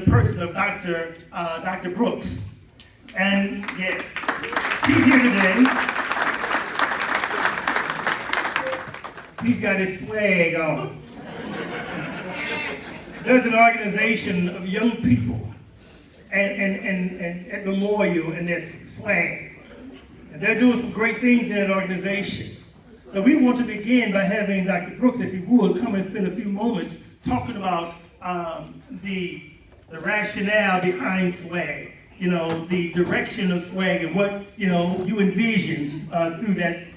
person of Dr. Brooks. And yes, he's here today. He's got his swag on. There's an organization of young people and at Memorial, and there's swag. And they're doing some great things in that organization. So we want to begin by having Dr. Brooks, if he would, come and spend a few moments talking about the rationale behind swag, the direction of swag and what, you envision through that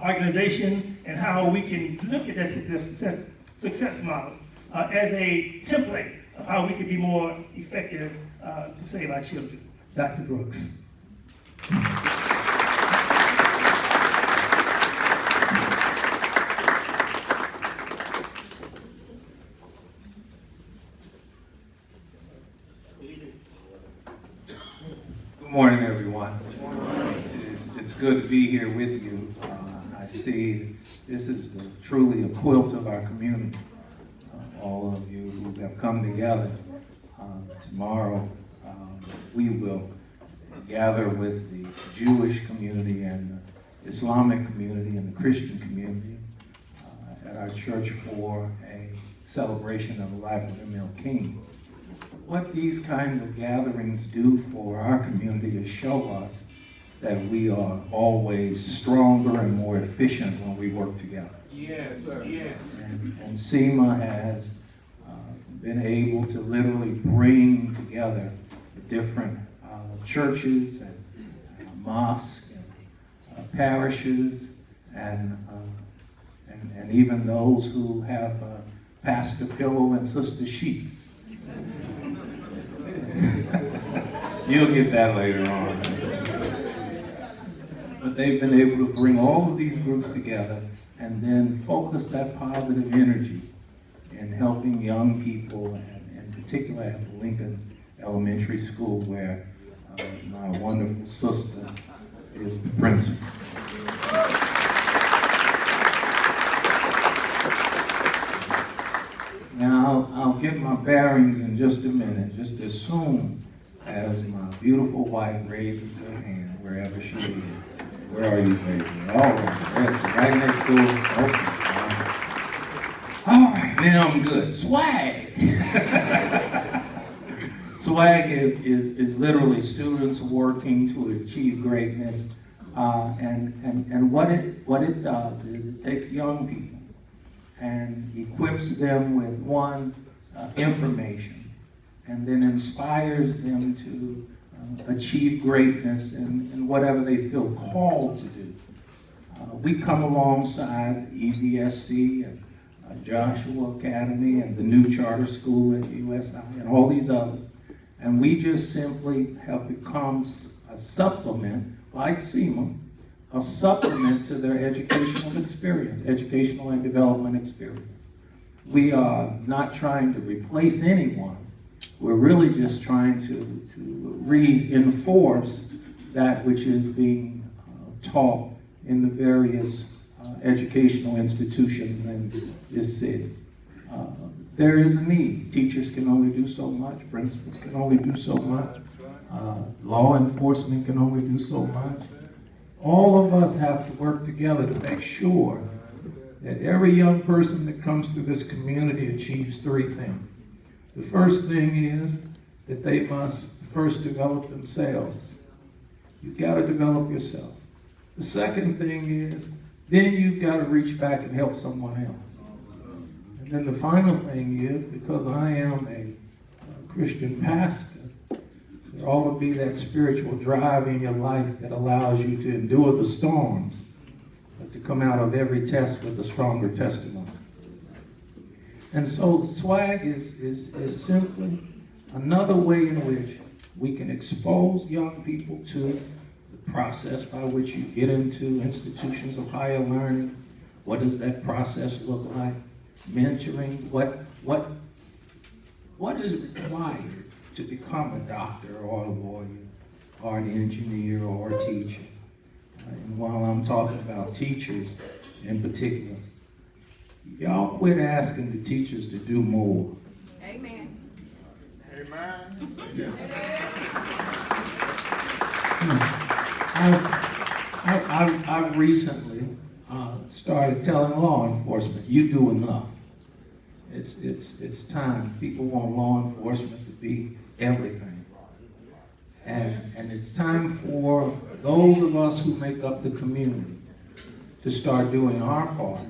organization and how we can look at that success model as a template of how we can be more effective to save our children. Dr. Brooks. Good morning, everyone. It's good to be here with you. I see this is truly a quilt of our community. All of you who have come together. Tomorrow we will gather with the Jewish community and the Islamic community and the Christian community at our church for a celebration of the life of Emil King. What these kinds of gatherings do for our community is show us that we are always stronger and more efficient when we work together. Yes, sir. Yeah. And SIMA has been able to literally bring together the different churches and mosques and parishes and even those who have Pastor Pillow and Sister Sheets. You'll get that later on. But they've been able to bring all of these groups together and then focus that positive energy in helping young people, and in particular at the Lincoln Elementary School, where my wonderful sister is the principal. Now, I'll get my bearings in just a minute, just as soon as my beautiful wife raises her hand, wherever she is. Where are you, baby? All right, right next door. Okay. All right, now I'm good. Swag. Swag is literally students working to achieve greatness, and what it does is it takes young people and equips them with information, and then inspires them to achieve greatness in whatever they feel called to do. We come alongside EVSC and Joshua Academy and the new charter school at USI and all these others, and we just simply have become a supplement, like SIMA, a supplement to their educational experience, educational and development experience. We are not trying to replace anyone. We're really just trying to reinforce that which is being taught in the various educational institutions in this city. There is a need. Teachers can only do so much. Principals can only do so much. Law enforcement can only do so much. All of us have to work together to make sure that every young person that comes through this community achieves three things. The first thing is that they must first develop themselves. You've got to develop yourself. The second thing is, then you've got to reach back and help someone else. And then the final thing is, because I am a Christian pastor, there ought to be that spiritual drive in your life that allows you to endure the storms, but to come out of every test with a stronger testimony. And so swag is simply another way in which we can expose young people to the process by which you get into institutions of higher learning. What does that process look like? Mentoring, what is required to become a doctor or a lawyer or an engineer or a teacher? And while I'm talking about teachers in particular, y'all quit asking the teachers to do more. Amen. I've recently started telling law enforcement, you do enough. It's time. People want law enforcement to be everything. And it's time for those of us who make up the community to start doing our part,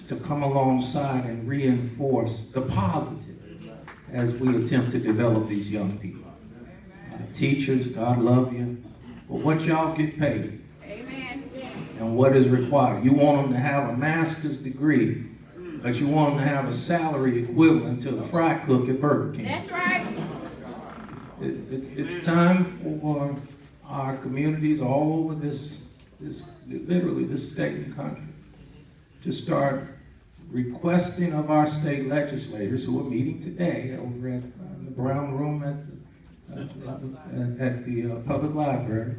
to come alongside and reinforce the positive as we attempt to develop these young people. Teachers, God love you for what y'all get paid. Amen. And what is required. You want them to have a master's degree, but you want them to have a salary equivalent to a fry cook at Burger King. That's right. It's time for our communities all over this literally this state and country to start requesting of our state legislators who are meeting today over at the Brown Room at the public library.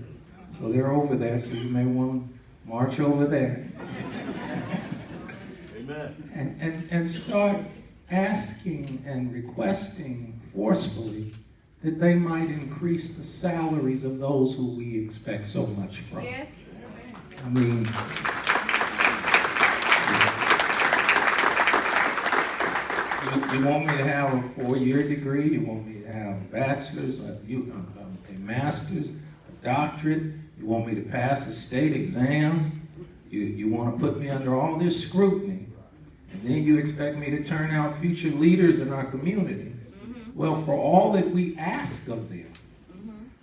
So they're over there, so you may want to march over there. Amen. And start asking and requesting forcefully that they might increase the salaries of those who we expect so much from. Yes. I mean, you want me to have a 4-year degree, you want me to have a bachelor's, a master's, a doctorate, you want me to pass a state exam, you want to put me under all this scrutiny, and then you expect me to turn out future leaders in our community. Well, for all that we ask of them,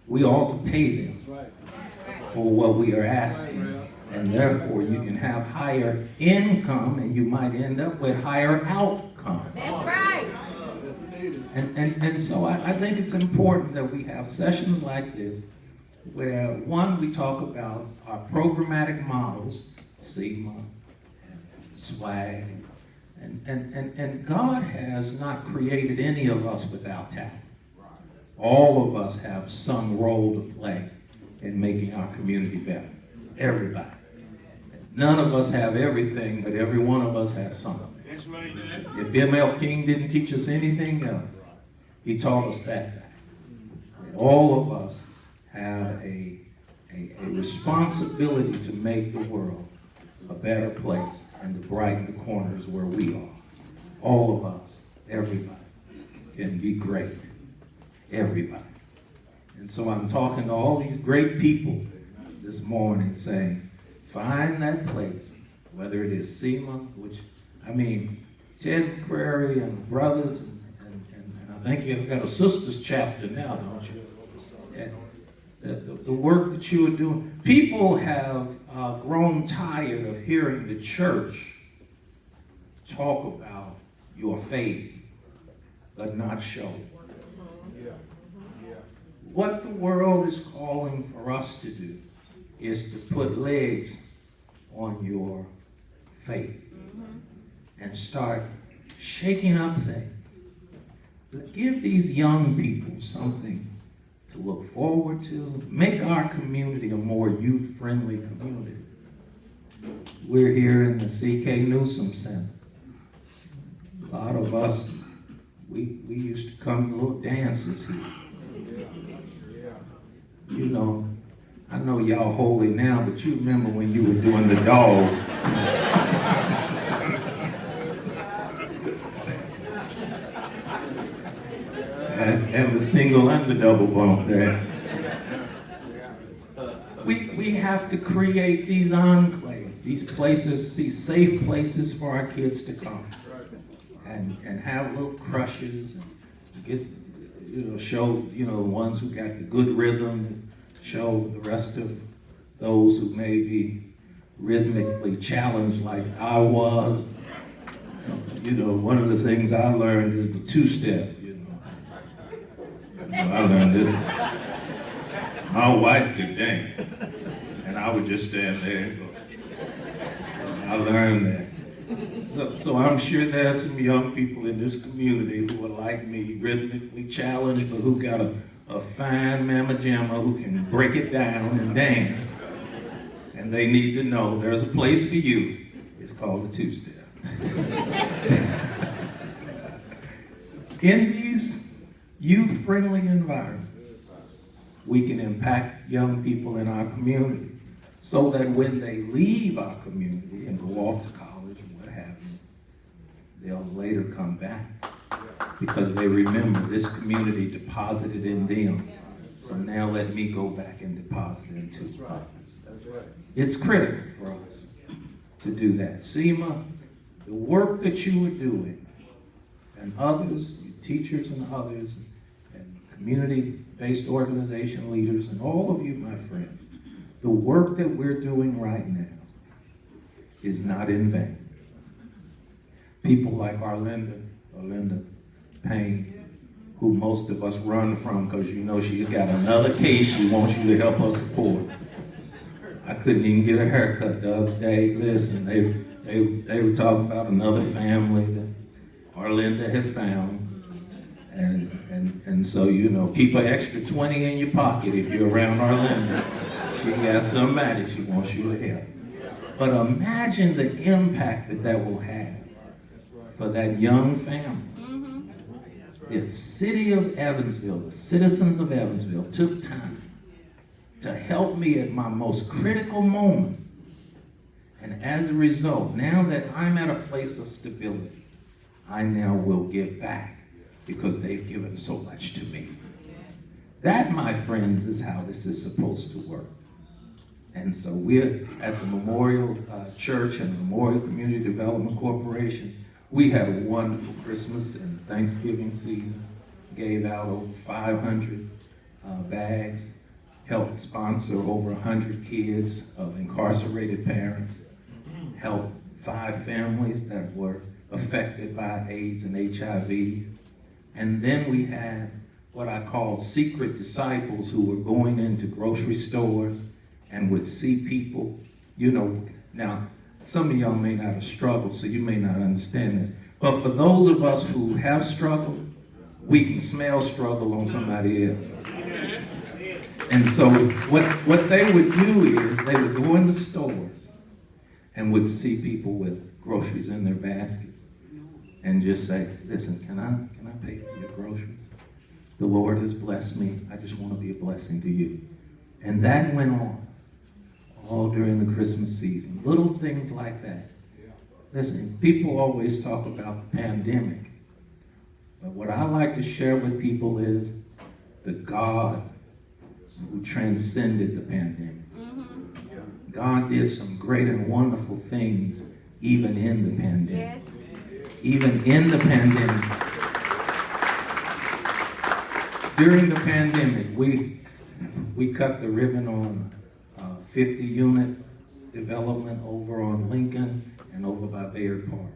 we ought to pay them for what we are asking. And therefore, you can have higher income and you might end up with higher outcome. That's right. And so I think it's important that we have sessions like this where, one, we talk about our programmatic models, SIMA, and SWAG, and God has not created any of us without talent. All of us have some role to play in making our community better. Everybody. None of us have everything, but every one of us has something. That's right, man. If M.L. King didn't teach us anything else, he taught us that fact. That all of us have a responsibility to make the world a better place and to brighten the corners where we are. All of us, everybody, can be great. Everybody. And so I'm talking to all these great people this morning saying, find that place, whether it is SIMA, which, I mean, Ted McCrary and brothers, and I think you've got a sisters chapter now, don't you? The work that you are doing. People have grown tired of hearing the church talk about your faith, but not show it. What the world is calling for us to do is to put legs on your faith and start shaking up things. Give these young people something to look forward to. Make our community a more youth-friendly community. We're here in the C.K. Newsom Center. A lot of us, we used to come to little dances here. You know, I know y'all holy now, but you remember when you were doing the dog. and the single and the double bump there. We have to create these enclaves, these places, these safe places for our kids to come and have little crushes and get, show, the ones who got the good rhythm, show the rest of those who may be rhythmically challenged like I was. One of the things I learned is the two-step, I learned this. My wife could dance, and I would just stand there and go. I learned that. So I'm sure there are some young people in this community who are like me, rhythmically challenged, but who got a fine mamma jamma who can break it down and dance. And they need to know there's a place for you. It's called the two-step. In these youth-friendly environments, we can impact young people in our community so that when they leave our community and go off to college or what have you, they'll later come back because they remember this community deposited in them. So now let me go back and deposit into others. It's critical for us to do that. SIMA, the work that you are doing, and others, teachers and others, and community-based organization leaders, and all of you, my friends, the work that we're doing right now is not in vain. People like Arlinda Payne, who most of us run from because you know she's got another case she wants you to help us support. I couldn't even get a haircut the other day. Listen, they were talking about another family that Arlinda had found. And so, you know, keep an extra 20 in your pocket if you're around Arlinda. She got somebody she wants you to help. But imagine the impact that that will have for that young family. If city of Evansville, the citizens of Evansville took time to help me at my most critical moment. And as a result, now that I'm at a place of stability, I now will give back because they've given so much to me. That, my friends, is how this is supposed to work. And so we're at the Memorial Church and Memorial Community Development Corporation. We had a wonderful Christmas and Thanksgiving season. Gave out over 500 bags. Helped sponsor over 100 kids of incarcerated parents. Helped 5 families that were affected by AIDS and HIV. And then we had what I call secret disciples who were going into grocery stores and would see people, you know, now some of y'all may not have struggled, so you may not understand this. But for those of us who have struggled, we can smell struggle on somebody else. And so what they would do is they would go into stores and would see people with groceries in their baskets and just say, listen, can I pay for your groceries? The Lord has blessed me. I just want to be a blessing to you. And that went on all during the Christmas season. Little things like that. Listen, people always talk about the pandemic. But what I like to share with people is the God who transcended the pandemic. God did some great and wonderful things even in the pandemic. Yes. Even in the pandemic. During the pandemic, we cut the ribbon on 50-unit development over on Lincoln and over by Bayard Park.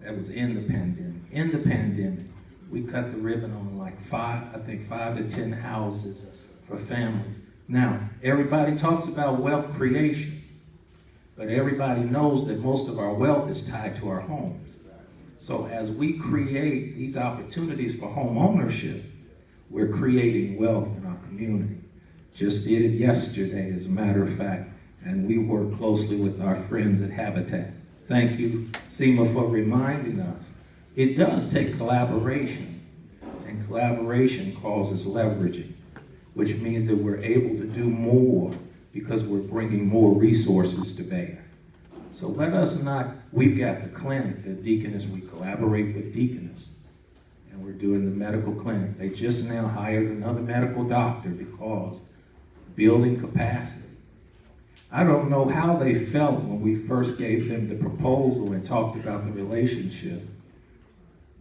That was in the pandemic. In the pandemic, we cut the ribbon on like 5 to 10 houses for families. Now, everybody talks about wealth creation, but everybody knows that most of our wealth is tied to our homes. So as we create these opportunities for home ownership, we're creating wealth in our community. Just did it yesterday, as a matter of fact, and we work closely with our friends at Habitat. Thank you, SIMA, for reminding us. It does take collaboration, and collaboration causes leveraging, which means that we're able to do more because we're bringing more resources to bear. So let us not, we've got the clinic, the Deaconess, we collaborate with Deaconess, and we're doing the medical clinic. They just now hired another medical doctor because building capacity. I don't know how they felt when we first gave them the proposal and talked about the relationship.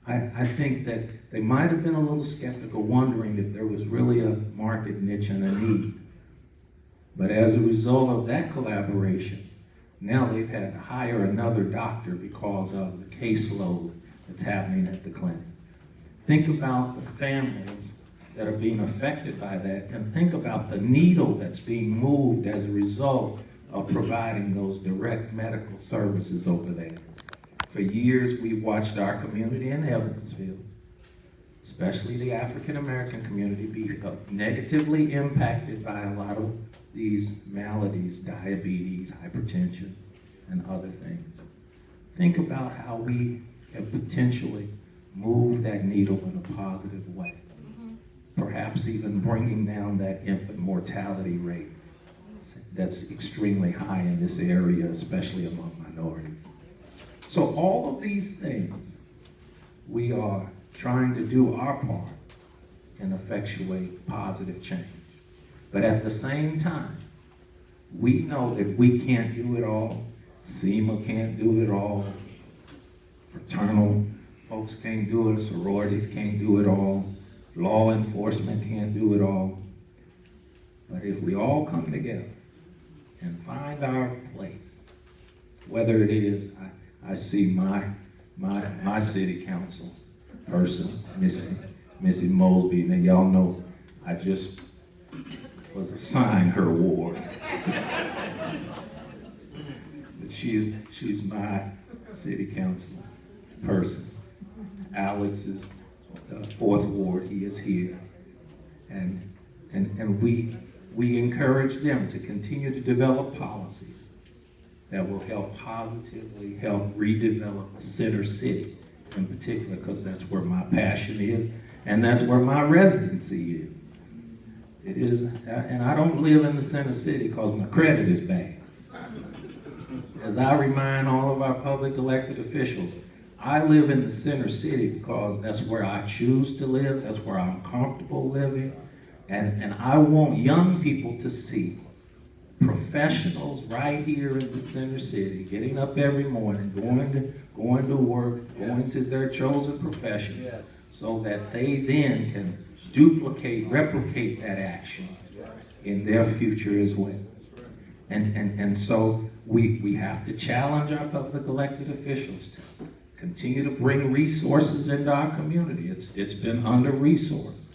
I think that they might have been a little skeptical, wondering if there was really a market niche and a need. But as a result of that collaboration, now they've had to hire another doctor because of the caseload that's happening at the clinic. Think about the families that are being affected by that, and think about the needle that's being moved as a result of providing those direct medical services over there. For years, we've watched our community in Evansville, especially the African American community, be negatively impacted by a lot of these maladies, diabetes, hypertension, and other things. Think about how we can potentially move that needle in a positive way. perhaps even bringing down that infant mortality rate that's extremely high in this area, especially among minorities. So all of these things, we are trying to do our part and effectuate positive change. But at the same time, we know that we can't do it all. SIMA can't do it all. Fraternal folks can't do it. Sororities can't do it all. Law enforcement can't do it all. But if we all come together and find our place, whether it is, I see my city council person, Missy Mosby, and y'all know I just was assigned her ward. But she's my city council person. Alex is fourth ward, he is here. And we encourage them to continue to develop policies that will help positively help redevelop the center city in particular, because that's where my passion is and that's where my residency is. It is, and I don't live in the center city because my credit is bad. As I remind all of our public elected officials, I live in the center city because that's where I choose to live, that's where I'm comfortable living, and I want young people to see professionals right here in the center city, getting up every morning, going to work, going to their chosen professions, so that they then can replicate that action in their future as well. And so we have to challenge our public elected officials to continue to bring resources into our community. It's been under-resourced.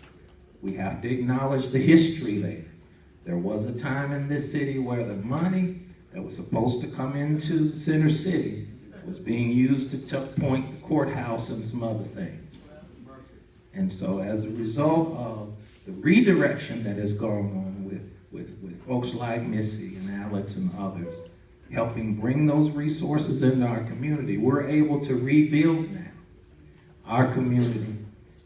We have to acknowledge the history there. There was a time in this city where the money that was supposed to come into the center city was being used to tuck point the courthouse and some other things. And so as a result of the redirection that has gone on with folks like Missy and Alex and others, helping bring those resources into our community, we're able to rebuild now our community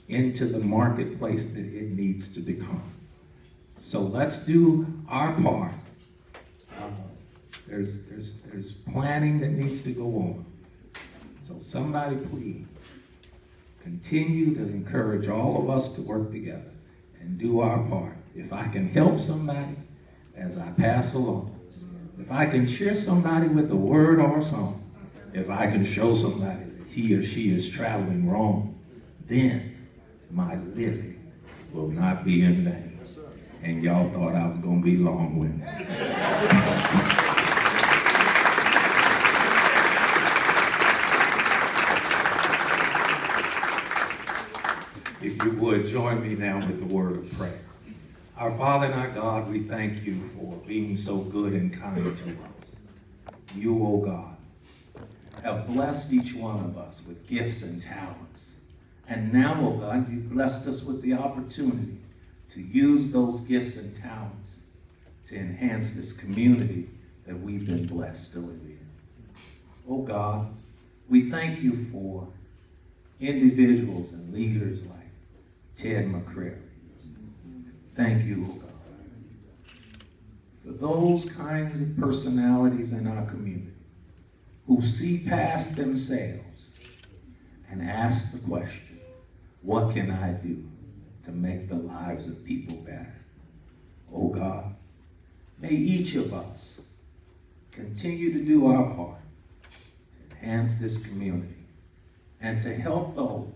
into the marketplace that it needs to become. So let's do our part. There's planning that needs to go on. So somebody please continue to encourage all of us to work together and do our part. If I can help somebody as I pass along, if I can share somebody with a word or a song, if I can show somebody that he or she is traveling wrong, then my living will not be in vain. And y'all thought I was going to be long-winded. If you would, join me now with the word of prayer. Our Father and our God, we thank you for being so good and kind to us. You, O God, have blessed each one of us with gifts and talents. And now, O God, you've blessed us with the opportunity to use those gifts and talents to enhance this community that we've been blessed to live in. Oh God, we thank you for individuals and leaders like Ted McCrary. Thank you, oh God, for those kinds of personalities in our community who see past themselves and ask the question, what can I do to make the lives of people better? Oh God, may each of us continue to do our part to enhance this community and to help those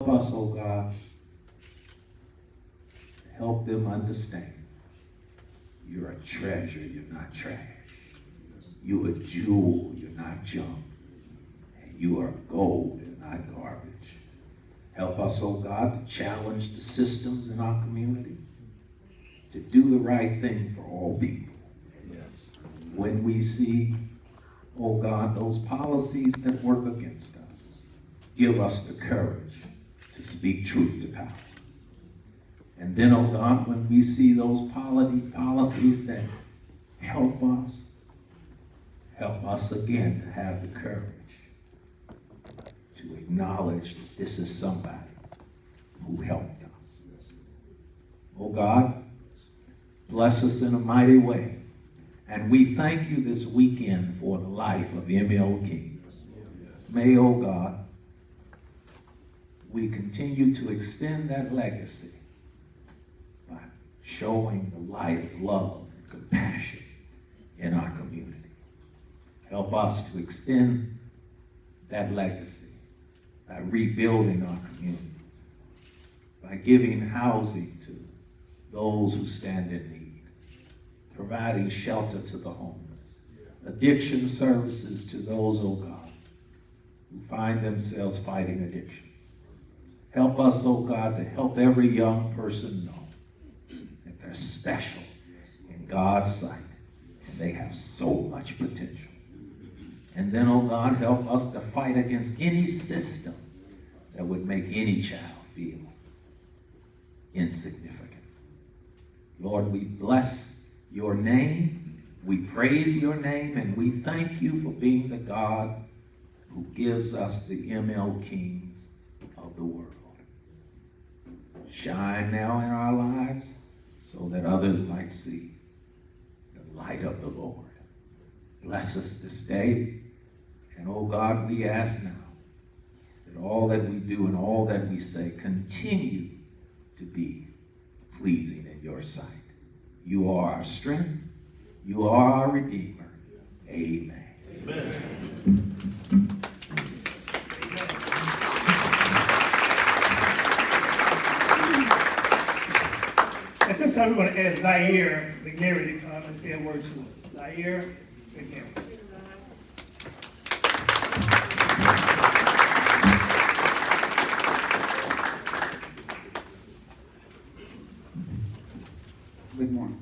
us, oh God, help them understand you're a treasure, you're not trash. You're a jewel, you're not junk. And you are gold and not garbage. Help us, oh God, to challenge the systems in our community, to do the right thing for all people. Yes. When we see, oh God, those policies that work against us, give us the courage to speak truth to power. And then, oh God, when we see those policies that help us again to have the courage to acknowledge that this is somebody who helped us. Oh God, bless us in a mighty way. And we thank you this weekend for the life of M.L. King. May, oh God, we continue to extend that legacy by showing the light of love and compassion in our community. Help us to extend that legacy by rebuilding our communities, by giving housing to those who stand in need, providing shelter to the homeless, addiction services to those, oh God, who find themselves fighting addictions. Help us, oh God, to help every young person know that they're special in God's sight and they have so much potential. And then, oh God, help us to fight against any system that would make any child feel insignificant. Lord, we bless your name, we praise your name, and we thank you for being the God who gives us the M.L. Kings of the world. Shine now in our lives so that others might see the light of the Lord. Bless us this day. And oh God, we ask now that all that we do and all that we say continue to be pleasing in your sight. You are our strength. You are our Redeemer. Amen. Amen. At this time, we're going to ask Zaire McNary to come and say a word to us. Zaire McNary. Good morning.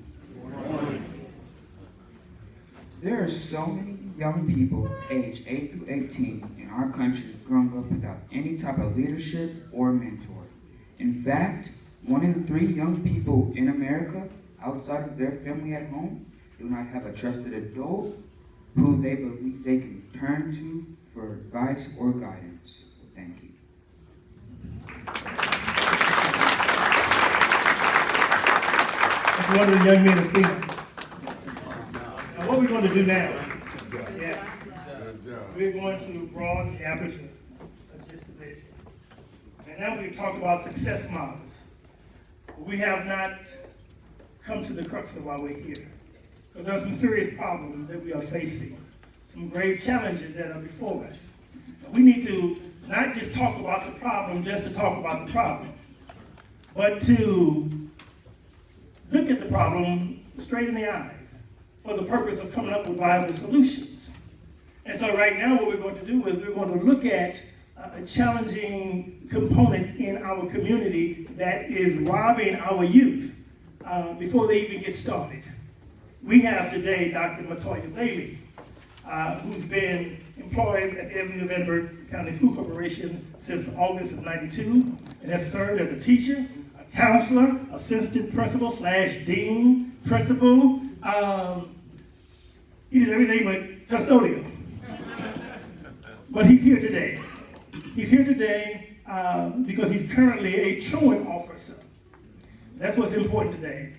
There are so many young people aged 8 through 18 in our country growing up without any type of leadership or mentor. In fact, 1 in 3 young people in America outside of their family at home do not have a trusted adult who they believe they can turn to for advice or guidance. Thank you. One of the young men of SIMA. Now, what we're going to do now, we're going to broaden the aperture just a bit. And now we've talked about success models. We have not come to the crux of why we're here. Because there are some serious problems that we are facing, some grave challenges that are before us. We need to not just talk about the problem just to talk about the problem, but to look at the problem straight in the eyes for the purpose of coming up with viable solutions. And so right now what we're going to do is we're going to look at a challenging component in our community that is robbing our youth before they even get started. We have today Dr. Matoya Bailey, who's been employed at the Evans Edinburgh County School Corporation since August of '92 and has served as a teacher, counselor, assistant principal / dean, principal. He did everything but custodial. But he's here today. He's here today because he's currently a truant officer. That's what's important today.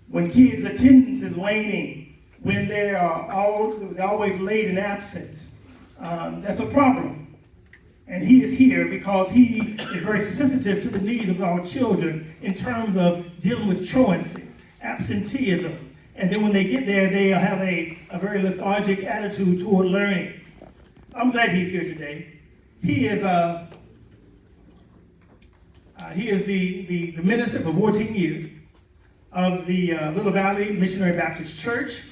When kids' attendance is waning, when they're always late in absence, that's a problem. And he is here because he is very sensitive to the needs of our children in terms of dealing with truancy, absenteeism. And then when they get there, they have a very lethargic attitude toward learning. I'm glad he's here today. He is the minister for 14 years of the Little Valley Missionary Baptist Church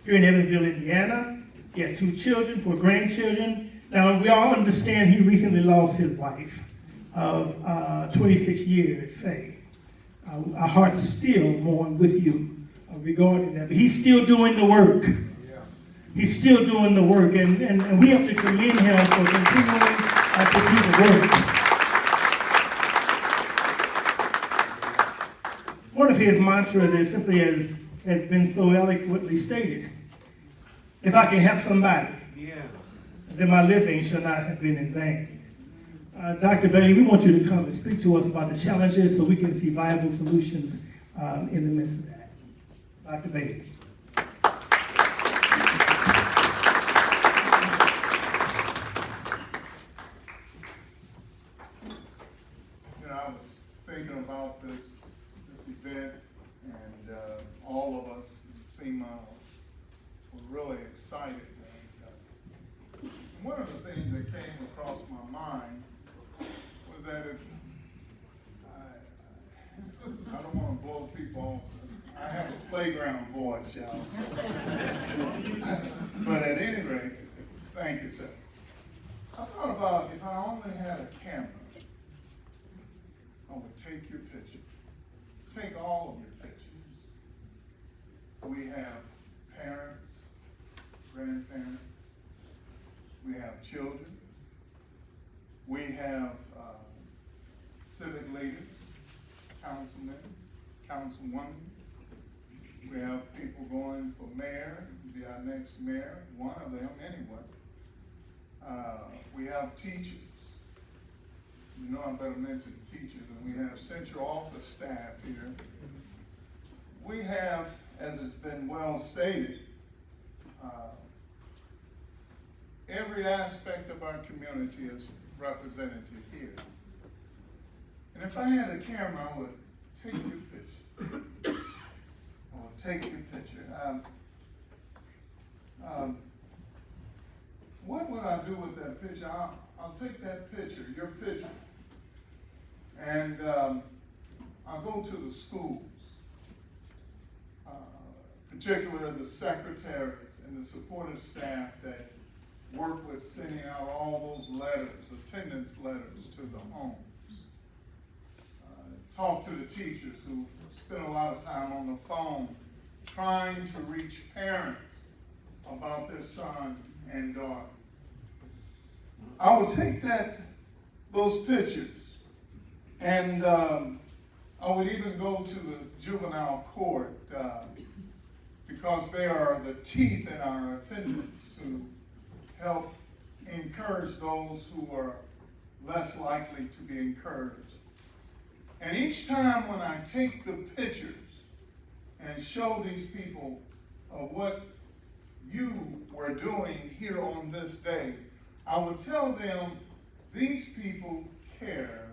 here in Evansville, Indiana. He has 2 children, 4 grandchildren. Now, we all understand he recently lost his wife of 26 years, Faye. Our hearts still mourn with you regarding that, but he's still doing the work. He's still doing the work, and we have to commend him for continuing to do the work. One of his mantras is simply as has been so eloquently stated: if I can help somebody, then my living shall not have been in vain. Dr. Bailey, we want you to come and speak to us about the challenges so we can see viable solutions in the midst of that. Dr. Bailey. You know, I was thinking about this event, and all of us at SIMA were really excited. And one of the things that came across my mind was that if I don't want to blow people off, I have a playground voice, y'all. So. But at any rate, thank you, sir. I thought about if I only had a camera, I would take your picture. Take all of your pictures. We have parents, grandparents, we have children, we have civic leaders, councilmen, councilwomen. We have people going for mayor, be our next mayor, one of them anyway. We have teachers. You know I better mention teachers, and we have central office staff here. We have, as it's been well stated, every aspect of our community is represented here. And if I had a camera, I would take your picture. I would take your picture. What would I do with that picture? I'll take that picture, your picture, and I'll go to the schools, particularly the secretaries and the supportive staff that work with sending out all those letters, attendance letters to the homes. Talk to the teachers who spend a lot of time on the phone trying to reach parents about their son and daughter. I would take those pictures, and I would even go to the juvenile court because they are the teeth in our attendance to help encourage those who are less likely to be encouraged. And each time when I take the pictures and show these people what you were doing here on this day, I would tell them these people care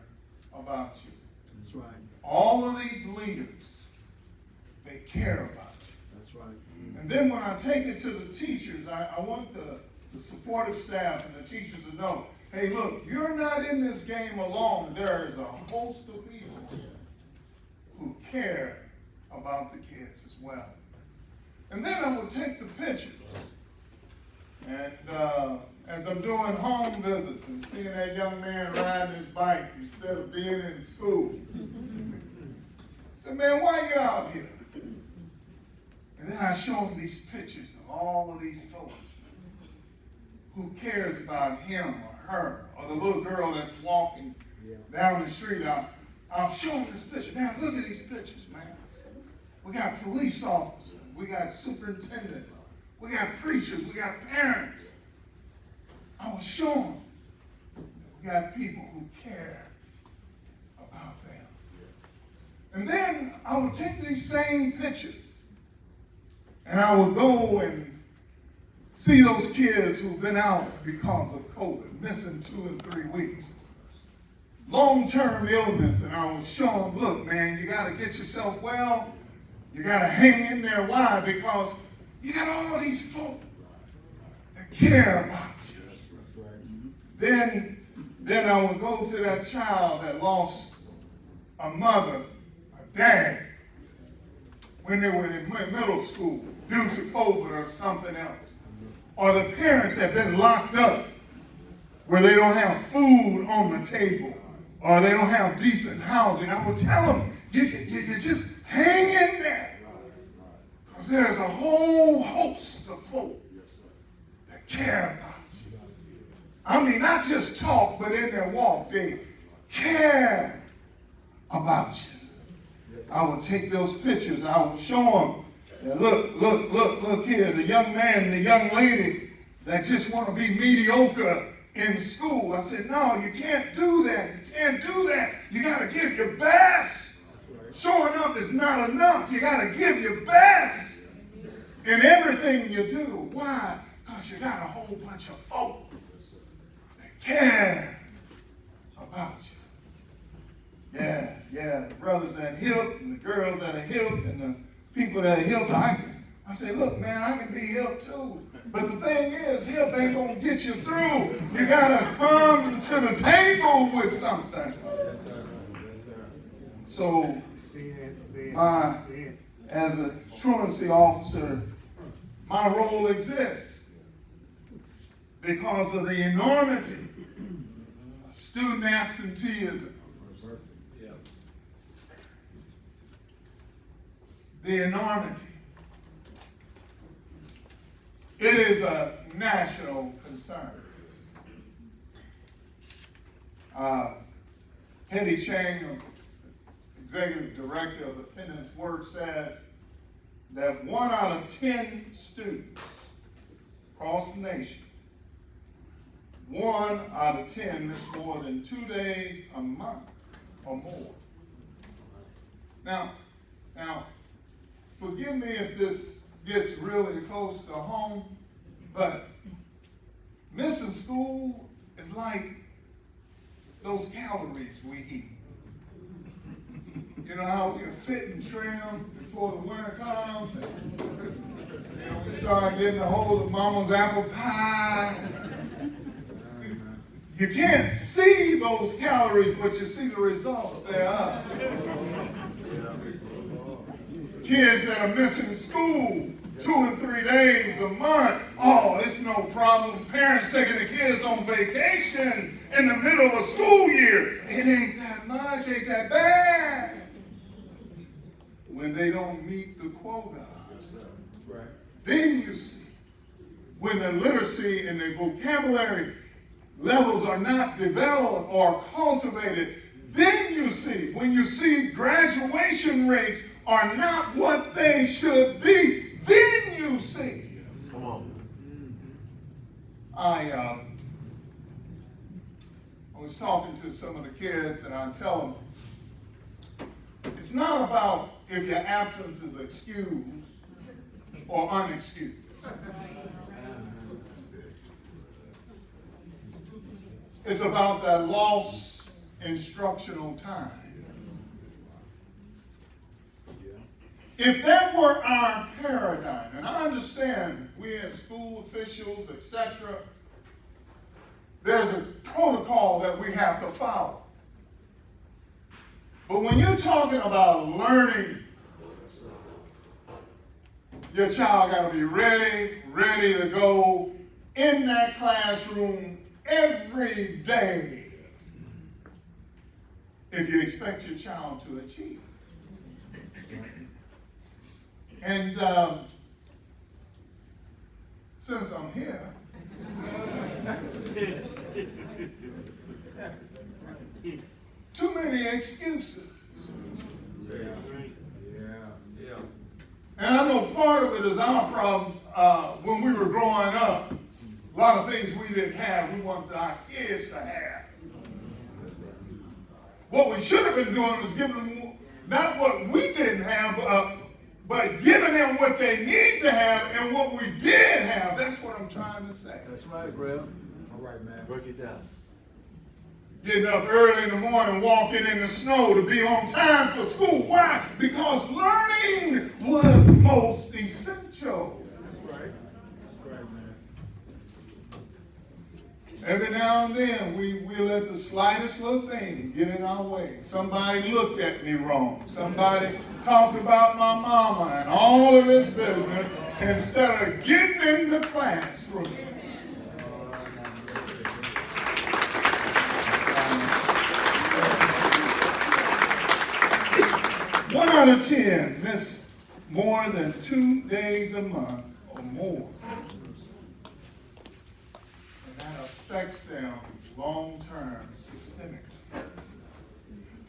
about you. That's right. All of these leaders, they care about you. That's right. And then when I take it to the teachers, I want the supportive staff and the teachers to know, hey, look, you're not in this game alone. There is a host of people who care about the kids as well. And then I would take the pictures. And as I'm doing home visits and seeing that young man riding his bike instead of being in school, I said, man, why you out here? And then I show them these pictures of all of these folks. Who cares about him or her, or the little girl that's walking down the street. I'll show them this picture. Man, look at these pictures, man. We got police officers. We got superintendents. We got preachers. We got parents. I will show them we got people who care about them. And then I would take these same pictures and I would go and see those kids who've been out because of COVID, missing 2 and 3 weeks. Long-term illness, and I will show them, look, man, you got to get yourself well. You got to hang in there. Why? Because you got all these folk that care about you. Then I will go to that child that lost a mother, a dad, when they were in middle school due to COVID or something else. Or the parent that's been locked up where they don't have food on the table or they don't have decent housing. I will tell them, you just hang in there. Because there's a whole host of folk that care about you. I mean, not just talk, but in their walk, they care about you. I would take those pictures. I would show them, look here, the young man and the young lady that just want to be mediocre in school. I said, no, you can't do that. You can't do that. You got to give your best. Showing up is not enough. You got to give your best in everything you do. Why? Because you got a whole bunch of folk that care about you. Yeah, the brothers that help and the girls that are helped and the people that are helped. I say, look, man, I can be helped too. But the thing is, help ain't going to get you through. You got to come to the table with something. So, as a truancy officer, my role exists because of the enormity of student absenteeism. The enormity. It is a national concern. Hetty Chang, Executive Director of Attendance Work, says that 1 out of 10 students across the nation, 1 out of 10 miss more than 2 days a month or more. Now, forgive me if this gets really close to home, but missing school is like those calories we eat. You know how we're fit and trim before the winter comes, and we start getting a hold of mama's apple pie. You can't see those calories, but you see the results thereof. Kids that are missing school 2 and 3 days a month, oh, it's no problem. Parents taking the kids on vacation in the middle of school year. It ain't that much, ain't that bad. When they don't meet the quota, then you see. When the literacy and the vocabulary levels are not developed or cultivated, then you see. When you see graduation rates are not what they should be, then you see. Come on. I was talking to some of the kids, and I tell them, it's not about if your absence is excused or unexcused. It's about that lost instructional time. If that were our paradigm, and I understand we as school officials, etc., there's a protocol that we have to follow. But when you're talking about learning, your child got to be ready to go in that classroom every day if you expect your child to achieve. And since I'm here, too many excuses. And I know part of it is our problem. When we were growing up, a lot of things we didn't have, we wanted our kids to have. What we should have been doing was giving them not what we didn't have, but giving them what they need to have and what we did have. That's what I'm trying to say. That's right, bro. All right, man. Break it down. Getting up early in the morning, walking in the snow to be on time for school. Why? Because learning was most essential. That's right. That's right, man. Every now and then, we let the slightest little thing get in our way. Somebody looked at me wrong. Somebody talked about my mama and all of this business instead of getting in the classroom. 1 out of 10 miss more than 2 days a month or more. And that affects them long-term systemically.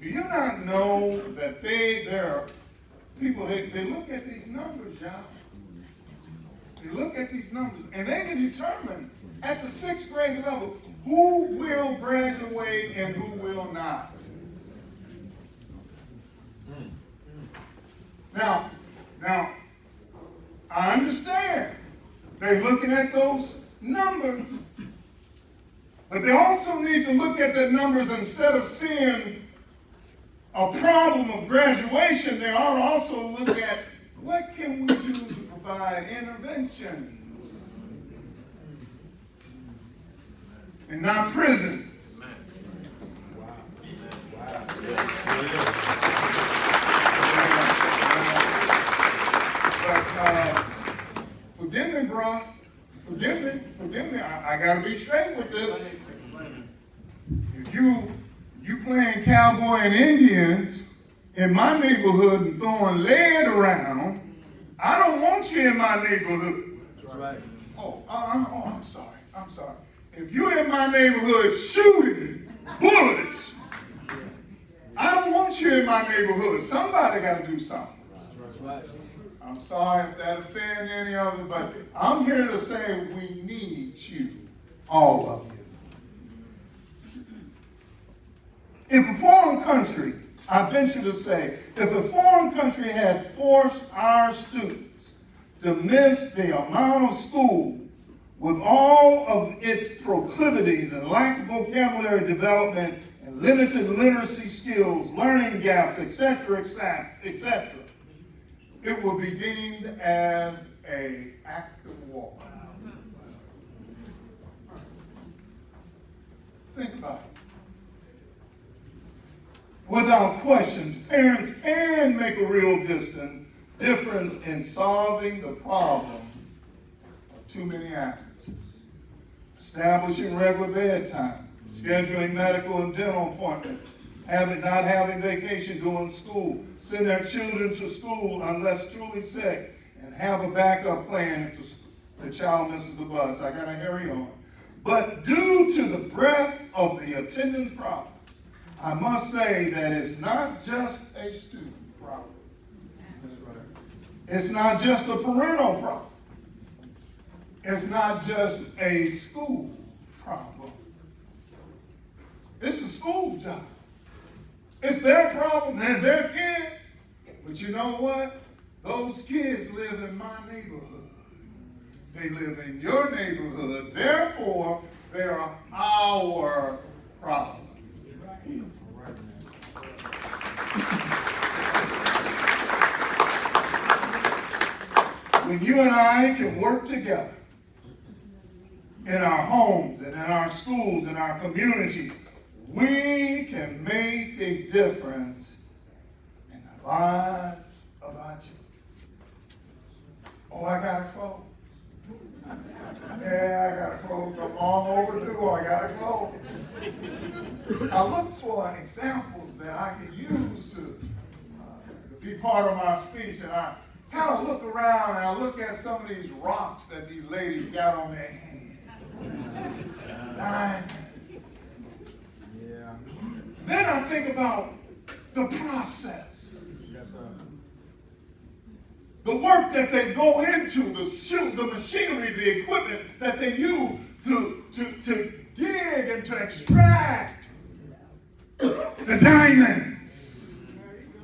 Do you not know that there are people, they look at these numbers, y'all. They look at these numbers and they can determine at the 6th grade level who will graduate and who will not. Now, I understand they're looking at those numbers, but they also need to look at the numbers instead of seeing a problem of graduation. They ought to also look at what can we do to provide interventions and not prisons. Forgive me, bro. Forgive me. I gotta be straight with this. If you playing cowboy and Indians in my neighborhood and throwing lead around, I don't want you in my neighborhood. That's right. I'm sorry. If you're in my neighborhood shooting bullets, I don't want you in my neighborhood. Somebody got to do something. That's right. I'm sorry if that offends any of it, but I'm here to say we need you, all of you. If a foreign country, I venture to say, if a foreign country had forced our students to miss the amount of school with all of its proclivities and lack of vocabulary development and limited literacy skills, learning gaps, etc., it will be deemed as an act of war. Think about it. Without questions, parents can make a real difference in solving the problem of too many absences. Establishing regular bedtime, scheduling medical and dental appointments, not having vacation during school, send their children to school unless truly sick, and have a backup plan if the child misses the bus. I gotta hurry on. But due to the breadth of the attendance problems, I must say that it's not just a student problem. It's not just a parental problem. It's not just a school problem. It's the school job. It's their problem and their kids. But you know what? Those kids live in my neighborhood. They live in your neighborhood. Therefore, they are our problem. When you and I can work together in our homes and in our schools and our communities, we can make a difference in the lives of our children. Oh, I gotta close. Yeah, I gotta close. I'm long overdue. I gotta close. I look for examples that I can use to be part of my speech, and I kind of look around and I look at some of these rocks that these ladies got on their hands. Diamonds. Yeah. Then I think about the process. Yes, sir. The work that they go into, the machinery, the equipment that they use to dig and to extract the diamonds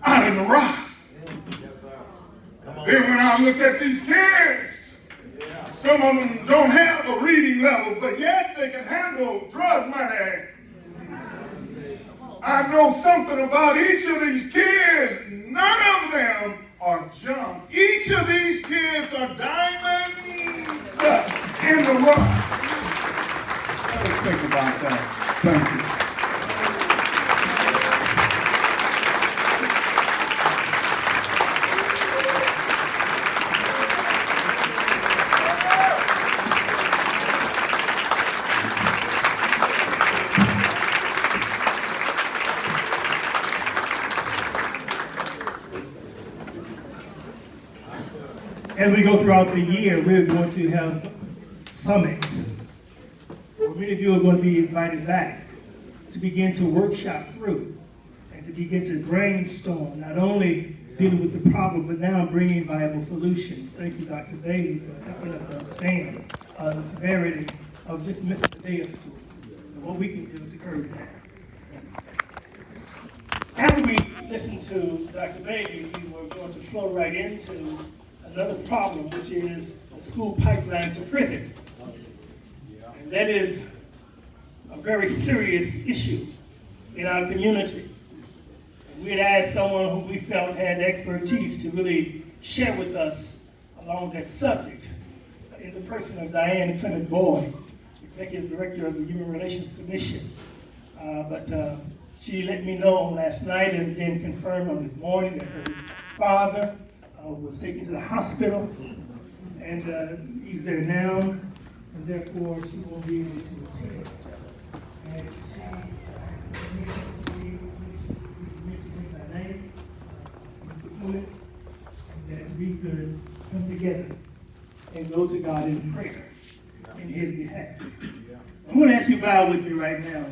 out of the rock. Yes, sir. Come on. Then when I look at these kids, Yeah. some of them don't have a reading level, but yet they can handle drug money. I know something about each of these kids. None of them are junk. Each of these kids are diamonds in the rough. Let us think about that. Thank you. As we go throughout the year, we're going to have summits where many of you are going to be invited back to begin to workshop through and to begin to brainstorm, not only dealing with the problem, but now bringing viable solutions. Thank you, Dr. Bailey, for helping us to understand the severity of just missing a day of school and what we can do to curb that. After we listened to Dr. Bailey, we were going to flow right into another problem, which is the school pipeline to prison. And that is a very serious issue in our community. And we had asked someone who we felt had expertise to really share with us along that subject in the person of Diane Clement Boyd, Executive Director of the Human Relations Commission. But she let me know last night and then confirmed on this morning that her father was taken to the hospital, and he's there now, and therefore she won't be able to attend. And she mentioned to me by name, Mr. Clements, that we could come together and go to God in prayer in his behalf. So I'm going to ask you to bow with me right now.